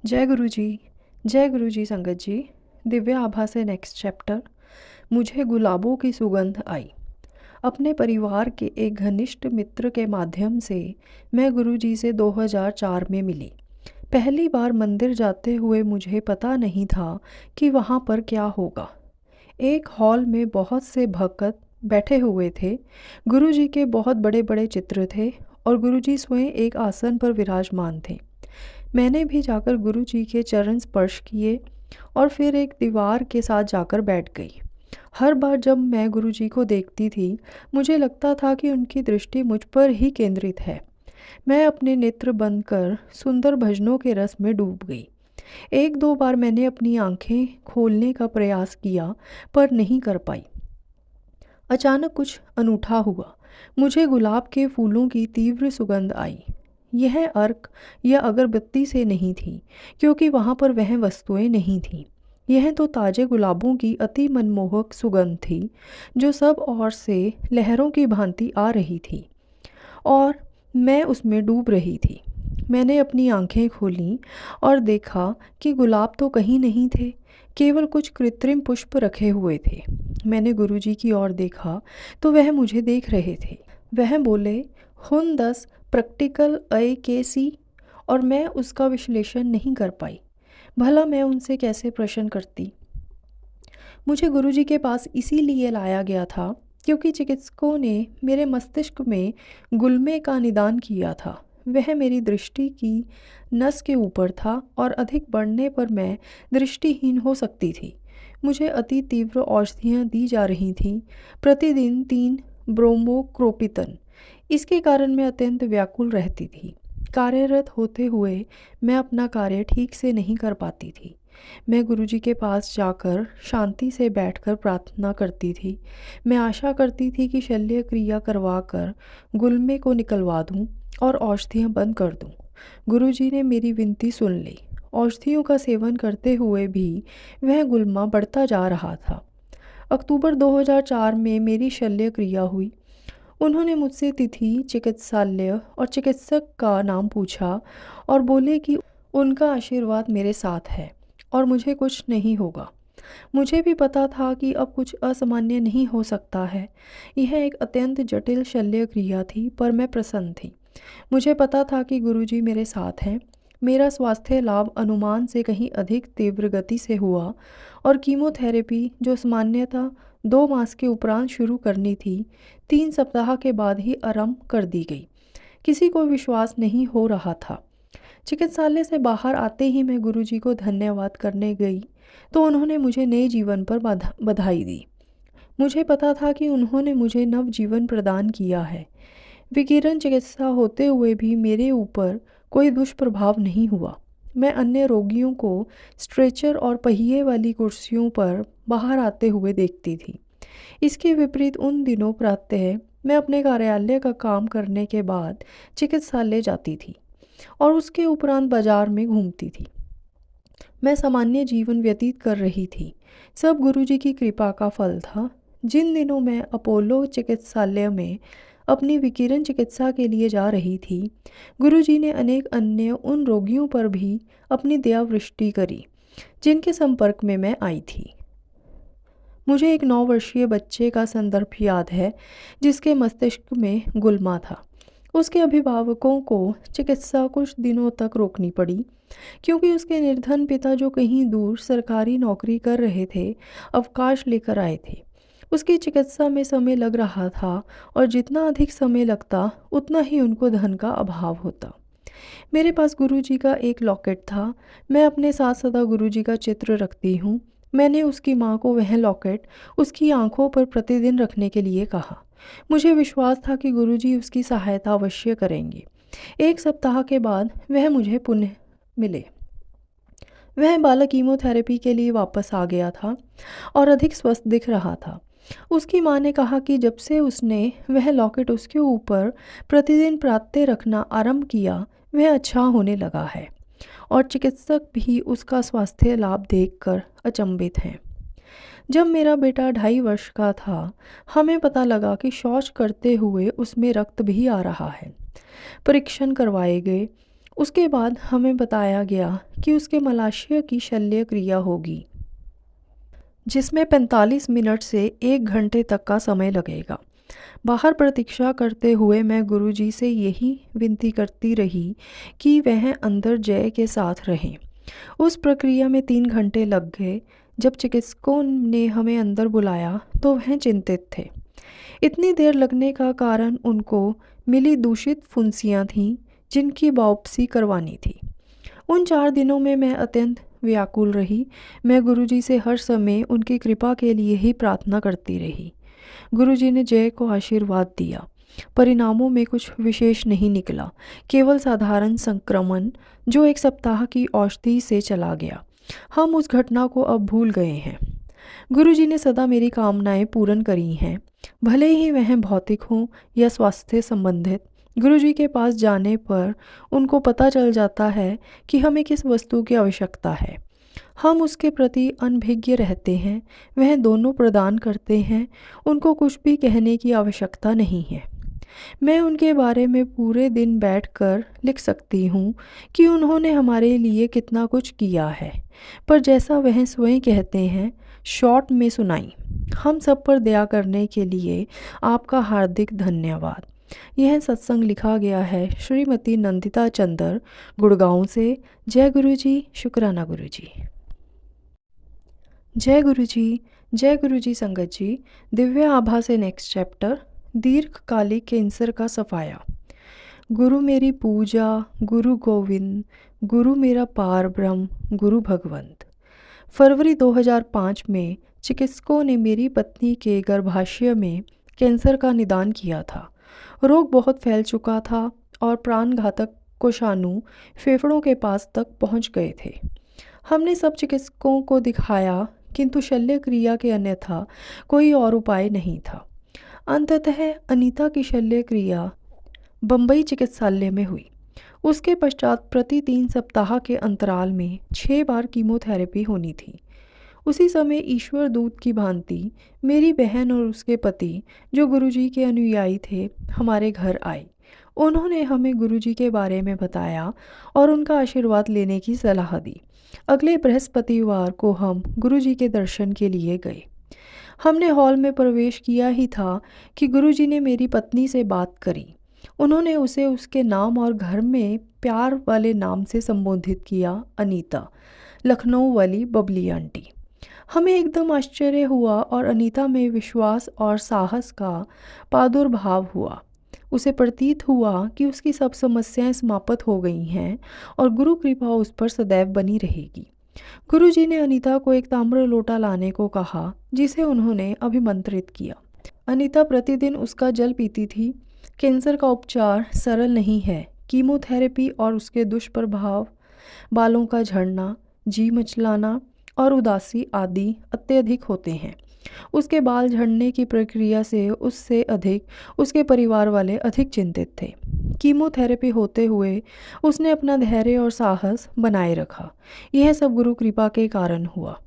जय गुरु जी। जय गुरु जी संगत जी। दिव्य आभा से नेक्स्ट चैप्टर। मुझे गुलाबों की सुगंध आई। अपने परिवार के एक घनिष्ठ मित्र के माध्यम से मैं गुरु जी से 2004 में मिली। पहली बार मंदिर जाते हुए मुझे पता नहीं था कि वहाँ पर क्या होगा। एक हॉल में बहुत से भक्त बैठे हुए थे। गुरु जी के बहुत बड़े बड़े चित्र थे और गुरु जी स्वयं एक आसन पर विराजमान थे। मैंने भी जाकर गुरु जी के चरण स्पर्श किए और फिर एक दीवार के साथ जाकर बैठ गई। हर बार जब मैं गुरु जी को देखती थी, मुझे लगता था कि उनकी दृष्टि मुझ पर ही केंद्रित है। मैं अपने नेत्र बंद कर सुंदर भजनों के रस में डूब गई। एक दो बार मैंने अपनी आंखें खोलने का प्रयास किया, पर नहीं कर पाई। अचानक कुछ अनूठा हुआ। मुझे गुलाब के फूलों की तीव्र सुगंध आई। यह अर्क या अगरबत्ती से नहीं थी, क्योंकि वहाँ पर वह वस्तुएं नहीं थीं। यह तो ताज़े गुलाबों की अति मनमोहक सुगंध थी, जो सब ओर से लहरों की भांति आ रही थी और मैं उसमें डूब रही थी। मैंने अपनी आंखें खोलीं और देखा कि गुलाब तो कहीं नहीं थे, केवल कुछ कृत्रिम पुष्प रखे हुए थे। मैंने गुरुजी की ओर देखा तो वह मुझे देख रहे थे। वह बोले, हुन दस प्रैक्टिकल ए के सी। और मैं उसका विश्लेषण नहीं कर पाई। भला मैं उनसे कैसे प्रश्न करती। मुझे गुरुजी के पास इसीलिए लाया गया था क्योंकि चिकित्सकों ने मेरे मस्तिष्क में गुल्मे का निदान किया था। वह मेरी दृष्टि की नस के ऊपर था और अधिक बढ़ने पर मैं दृष्टिहीन हो सकती थी। मुझे अति तीव्र औषधियाँ दी जा रही थीं, प्रतिदिन 3 ब्रोमोक्रोपितन। इसके कारण मैं अत्यंत व्याकुल रहती थी। कार्यरत होते हुए मैं अपना कार्य ठीक से नहीं कर पाती थी। मैं गुरुजी के पास जाकर शांति से बैठकर प्रार्थना करती थी। मैं आशा करती थी कि शल्य क्रिया करवाकर गुल्मे को निकलवा दूं और औषधियाँ बंद कर दूं। गुरुजी ने मेरी विनती सुन ली। औषधियों का सेवन करते हुए भी वह गुल्मा बढ़ता जा रहा था। अक्टूबर 2004 में मेरी शल्य क्रिया हुई। उन्होंने मुझसे तिथि, चिकित्सालय और चिकित्सक का नाम पूछा और बोले कि उनका आशीर्वाद मेरे साथ है और मुझे कुछ नहीं होगा। मुझे भी पता था कि अब कुछ असामान्य नहीं हो सकता है। यह एक अत्यंत जटिल शल्य क्रिया थी, पर मैं प्रसन्न थी। मुझे पता था कि गुरुजी मेरे साथ हैं। मेरा स्वास्थ्य लाभ अनुमान से कहीं अधिक तीव्र गति से हुआ और कीमोथेरेपी, जो सामान्यतः 2 मास के उपरांत शुरू करनी थी, 3 सप्ताह के बाद ही आरंभ कर दी गई। किसी को विश्वास नहीं हो रहा था। चिकित्सालय से बाहर आते ही मैं गुरुजी को धन्यवाद करने गई तो उन्होंने मुझे नए जीवन पर बधाई दी। मुझे पता था कि उन्होंने मुझे नव जीवन प्रदान किया है। विकिरण चिकित्सा होते हुए भी मेरे ऊपर कोई दुष्प्रभाव नहीं हुआ। मैं अन्य रोगियों को स्ट्रेचर और पहिए वाली कुर्सियों पर बाहर आते हुए देखती थी। इसके विपरीत उन दिनों प्रातः मैं अपने कार्यालय का काम करने के बाद चिकित्सालय जाती थी और उसके उपरांत बाजार में घूमती थी। मैं सामान्य जीवन व्यतीत कर रही थी। सब गुरुजी की कृपा का फल था। जिन दिनों मैं अपोलो चिकित्सालय में अपनी विकिरण चिकित्सा के लिए जा रही थी, गुरुजी ने अनेक अन्य उन रोगियों पर भी अपनी दयावृष्टि करी जिनके संपर्क में मैं आई थी। मुझे एक 9 वर्षीय बच्चे का संदर्भ याद है जिसके मस्तिष्क में गुल्मा था। उसके अभिभावकों को चिकित्सा कुछ दिनों तक रोकनी पड़ी क्योंकि उसके निर्धन पिता, जो कहीं दूर सरकारी नौकरी कर रहे थे, अवकाश लेकर आए थे। उसकी चिकित्सा में समय लग रहा था और जितना अधिक समय लगता उतना ही उनको धन का अभाव होता। मेरे पास गुरुजी का एक लॉकेट था। मैं अपने साथ सदा गुरुजी का चित्र रखती हूँ। मैंने उसकी माँ को वह लॉकेट उसकी आंखों पर प्रतिदिन रखने के लिए कहा। मुझे विश्वास था कि गुरुजी उसकी सहायता अवश्य करेंगे। 1 सप्ताह के बाद वह मुझे पुनः मिले। वह बालक कीमोथेरेपी के लिए वापस आ गया था और अधिक स्वस्थ दिख रहा था। उसकी माँ ने कहा कि जब से उसने वह लॉकेट उसके ऊपर प्रतिदिन प्रातः रखना आरंभ किया, वह अच्छा होने लगा है और चिकित्सक भी उसका स्वास्थ्य लाभ देखकर अचंभित हैं। जब मेरा बेटा 2.5 वर्ष का था, हमें पता लगा कि शौच करते हुए उसमें रक्त भी आ रहा है। परीक्षण करवाए गए। उसके बाद हमें बताया गया कि उसके मलाशय की शल्य क्रिया होगी, जिसमें 45 मिनट से 1 घंटे तक का समय लगेगा। बाहर प्रतीक्षा करते हुए मैं गुरुजी से यही विनती करती रही कि वह अंदर जय के साथ रहें। उस प्रक्रिया में 3 घंटे लग गए। जब चिकित्सकों ने हमें अंदर बुलाया तो वह चिंतित थे। इतनी देर लगने का कारण उनको मिली दूषित फुंसियाँ थीं जिनकी बायोप्सी करवानी थी। उन 4 दिनों में मैं अत्यंत व्याकुल रही। मैं गुरुजी से हर समय उनकी कृपा के लिए ही प्रार्थना करती रही। गुरुजी ने जय को आशीर्वाद दिया। परिणामों में कुछ विशेष नहीं निकला, केवल साधारण संक्रमण जो 1 सप्ताह की औषधि से चला गया। हम उस घटना को अब भूल गए हैं। गुरुजी ने सदा मेरी कामनाएं पूर्ण करी हैं, भले ही वह भौतिक हों या स्वास्थ्य संबंधित। गुरुजी के पास जाने पर उनको पता चल जाता है कि हमें किस वस्तु की आवश्यकता है। हम उसके प्रति अनभिज्ञ रहते हैं। वह दोनों प्रदान करते हैं। उनको कुछ भी कहने की आवश्यकता नहीं है। मैं उनके बारे में पूरे दिन बैठकर लिख सकती हूँ कि उन्होंने हमारे लिए कितना कुछ किया है, पर जैसा वह स्वयं कहते हैं, शॉर्ट में सुनाई। हम सब पर दया करने के लिए आपका हार्दिक धन्यवाद। यह सत्संग लिखा गया है श्रीमती नंदिता चंदर, गुड़गांव से। जय गुरुजी। शुक्राना गुरुजी। जय गुरुजी। जय गुरुजी संगत जी। दिव्य आभा से नेक्स्ट चैप्टर, दीर्घकालिक कैंसर का सफाया। गुरु मेरी पूजा, गुरु गोविंद, गुरु मेरा पार ब्रह्म, गुरु भगवंत। फरवरी 2005 में चिकित्सकों ने मेरी पत्नी के गर्भाशय में कैंसर का निदान किया था। रोग बहुत फैल चुका था और प्राणघातक कोशाणु फेफड़ों के पास तक पहुंच गए थे। हमने सब चिकित्सकों को दिखाया, किंतु शल्य क्रिया के अन्यथा कोई और उपाय नहीं था। अंततः अनीता की शल्य क्रिया बम्बई चिकित्सालय में हुई। उसके पश्चात प्रति 3 सप्ताह के अंतराल में 6 बार कीमोथेरेपी होनी थी। उसी समय ईश्वर दूत की भांति मेरी बहन और उसके पति, जो गुरुजी के अनुयायी थे, हमारे घर आए। उन्होंने हमें गुरुजी के बारे में बताया और उनका आशीर्वाद लेने की सलाह दी। अगले बृहस्पतिवार को हम गुरुजी के दर्शन के लिए गए। हमने हॉल में प्रवेश किया ही था कि गुरुजी ने मेरी पत्नी से बात करी। उन्होंने उसे उसके नाम और घर में प्यार वाले नाम से संबोधित किया, अनीता, लखनऊ वाली बबली आंटी। हमें एकदम आश्चर्य हुआ और अनीता में विश्वास और साहस का प्रादुर्भाव हुआ। उसे प्रतीत हुआ कि उसकी सब समस्याएं समाप्त हो गई हैं और गुरु कृपा उस पर सदैव बनी रहेगी। गुरुजी ने अनीता को एक ताम्र लोटा लाने को कहा, जिसे उन्होंने अभिमंत्रित किया। अनीता प्रतिदिन उसका जल पीती थी। कैंसर का उपचार सरल नहीं है। कीमोथेरेपी और उसके दुष्प्रभाव, बालों का झड़ना, जी मचलाना और उदासी आदि अत्यधिक होते हैं। उसके बाल झड़ने की प्रक्रिया से उससे अधिक उसके परिवार वाले अधिक चिंतित थे। कीमोथेरेपी होते हुए उसने अपना धैर्य और साहस बनाए रखा। यह सब गुरु कृपा के कारण हुआ।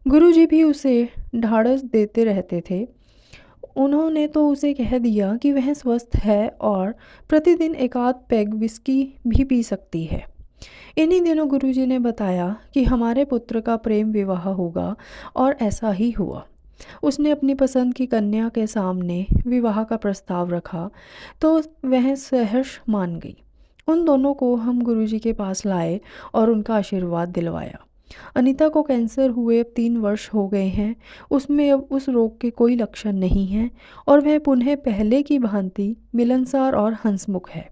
गुरुजी भी उसे ढाढ़स देते रहते थे। उन्होंने तो उसे कह दिया कि वह स्वस्थ है और प्रतिदिन 1 आध पैग विस्की भी पी सकती है। इन्हीं दिनों गुरुजी ने बताया कि हमारे पुत्र का प्रेम विवाह होगा और ऐसा ही हुआ। उसने अपनी पसंद की कन्या के सामने विवाह का प्रस्ताव रखा तो वह सहर्ष मान गई। उन दोनों को हम गुरुजी के पास लाए और उनका आशीर्वाद दिलवाया। अनीता को कैंसर हुए अब 3 वर्ष हो गए हैं। उसमें अब उस रोग के कोई लक्षण नहीं हैं और वह पुनः पहले की भांति मिलनसार और हंसमुख है।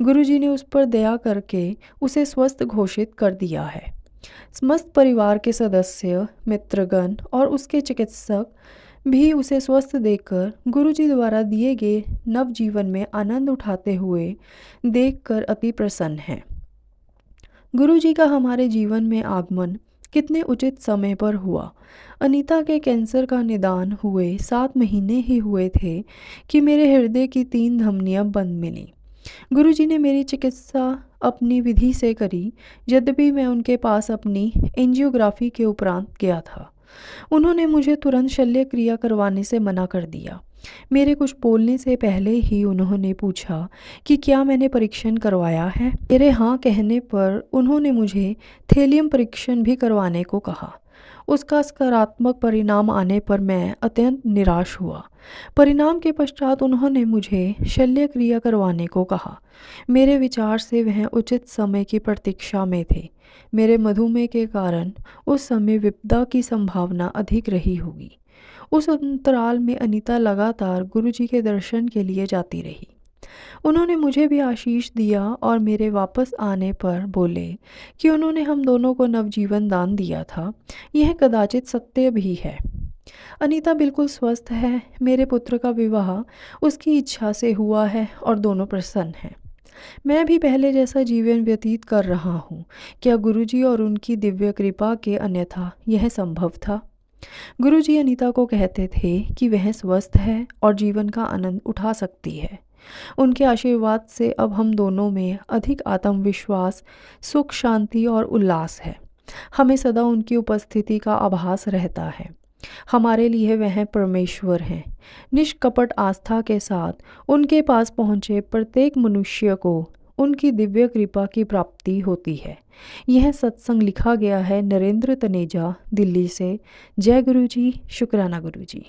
गुरुजी ने उस पर दया करके उसे स्वस्थ घोषित कर दिया है। समस्त परिवार के सदस्य, मित्रगण और उसके चिकित्सक भी उसे स्वस्थ देखकर गुरुजी द्वारा दिए गए नवजीवन में आनंद उठाते हुए देखकर अति प्रसन्न हैं। गुरुजी का हमारे जीवन में आगमन कितने उचित समय पर हुआ। अनीता के कैंसर का निदान हुए 7 महीने ही हुए थे कि मेरे हृदय की 3 धमनियां बंद मिलीं। गुरुजी ने मेरी चिकित्सा अपनी विधि से करी, यद्यपि मैं उनके पास अपनी एंजियोग्राफी के उपरांत गया था। उन्होंने मुझे तुरंत शल्य क्रिया करवाने से मना कर दिया। मेरे कुछ बोलने से पहले ही उन्होंने पूछा कि क्या मैंने परीक्षण करवाया है। मेरे हाँ कहने पर उन्होंने मुझे थैलियम परीक्षण भी करवाने को कहा। उसका सकारात्मक परिणाम आने पर मैं अत्यंत निराश हुआ। परिणाम के पश्चात उन्होंने मुझे शल्य क्रिया करवाने को कहा। मेरे विचार से वह उचित समय की प्रतीक्षा में थे। मेरे मधुमेह के कारण उस समय विपदा की संभावना अधिक रही होगी। उस अंतराल में अनीता लगातार गुरुजी के दर्शन के लिए जाती रही। उन्होंने मुझे भी आशीष दिया और मेरे वापस आने पर बोले कि उन्होंने हम दोनों को नवजीवन दान दिया था। यह कदाचित सत्य भी है। अनीता बिल्कुल स्वस्थ है। मेरे पुत्र का विवाह उसकी इच्छा से हुआ है और दोनों प्रसन्न हैं। मैं भी पहले जैसा जीवन व्यतीत कर रहा हूँ। क्या गुरुजी और उनकी दिव्य कृपा के अन्यथा यह संभव था? गुरुजी अनीता को कहते थे कि वह स्वस्थ है और जीवन का आनंद उठा सकती है। उनके आशीर्वाद से अब हम दोनों में अधिक आत्मविश्वास, सुख, शांति और उल्लास है। हमें सदा उनकी उपस्थिति का आभास रहता है। हमारे लिए वह परमेश्वर हैं। निष्कपट आस्था के साथ उनके पास पहुँचे प्रत्येक मनुष्य को उनकी दिव्य कृपा की प्राप्ति होती है। यह सत्संग लिखा गया है नरेंद्र तनेजा, दिल्ली से। जय गुरु जी। शुक्राना गुरु जी।